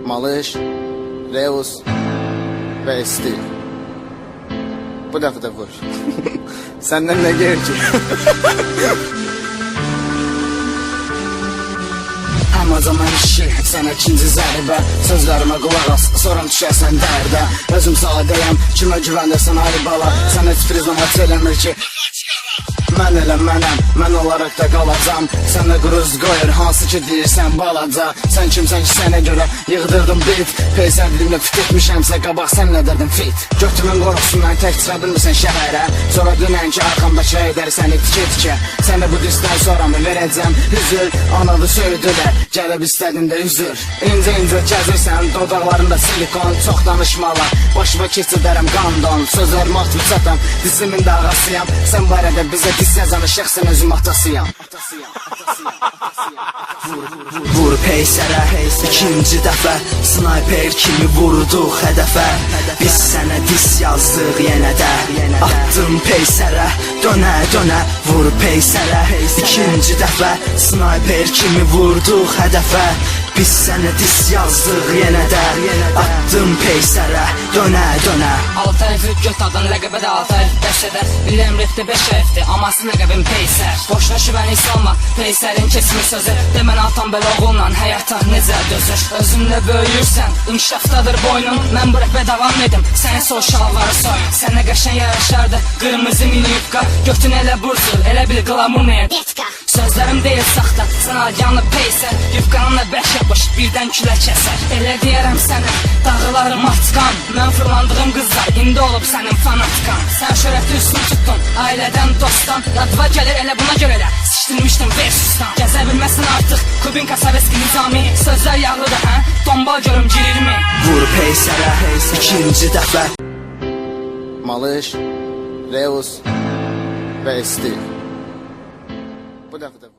Malış, Reus və Stil. Bu dəfə də vur. Səndən nə gelir ki? Amma zaman işi, sənə ikinci zərbə. Sözlərimə qulaq as, sonra düşərsən dərdə. Özüm sadəyəm, kimə güvəndəsən ayrı bala. Sən heç prizma eləmir ki, mən elə mənəm, mən olaraq da qalacam. Sənə qruz qoyur, hansı ki deyirsən balaca. Sən kimsən ki sənə görə yığdırdım bit. Peysən dilimlə fit etmişəmsə qabaq sən nə dərdin fit. Götümün qorxusundan tək çıxa bilmirsən şəhərə. Sonra dünən ki arxamdakı edər səni tikə-tikə. Sənə bu disdən sonra mı verəcəm hüzür. Anadı söydülər, gəlib istədin də üzür. İncə-incə gəzirsən, dodaqlarında silikon. Çox danışmala, başıma keçidərəm qandon. Sözlərim atıb çatan, dizimin də ağasıyam. Sən barədə bizə dis yazanı şəxsən özüm atasıyam. Vur peysərə, ikinci dəfə. Sniper kimi vurduq hədəfə. Biz sənə dis yazdıq yenə də. Attım peysərə, dönə. Vur peysərə, ikinci dəfə. Sniper kimi vurduq hədəfə. Biz sənə dis yazdıq yenə də. Attım peysərə, dönə. Altı hərfi göt adın ləqəbə də altı hərfi 5 edər. Bilirəm rifti 5 hərfdir, aması ləqəbim peysər. Boşuna şübəni salma, peysərin kesmir sözü. Demən atan belə oğullan, həyata necə dözür. Özünlə böyüyürsən, inkişafdadır boynun. Mən bu rəpə davam edim, səni sol şalvarı soyun. Sənə qəşən yaraşardı, qırmızı mini yufqa. Götün elə bursur, elə bil qlamur neyət. Sözlərim deyil saxta, sən agyanlı peysər. Yufqanınla 5 yapış, birdən külə kəsər. Elə deyərəm sənə, dağılarım atqan. Mən fırlandığım qızlar, indi olub sənin fanatqan. Sən şörəti üstünü tutdun, ailədən dostdan. Yadva gəlir elə buna görə də, sıçdırmışdım versusdan. Gəzə bilməsin artıq, Kubin Kasaveski nizami. Sözlər yağlıdır hə, dombal görüm girirmi? Vur peysərə, ikinci dəfə. Malış, Reus və Stil. Bu dəfə də vur.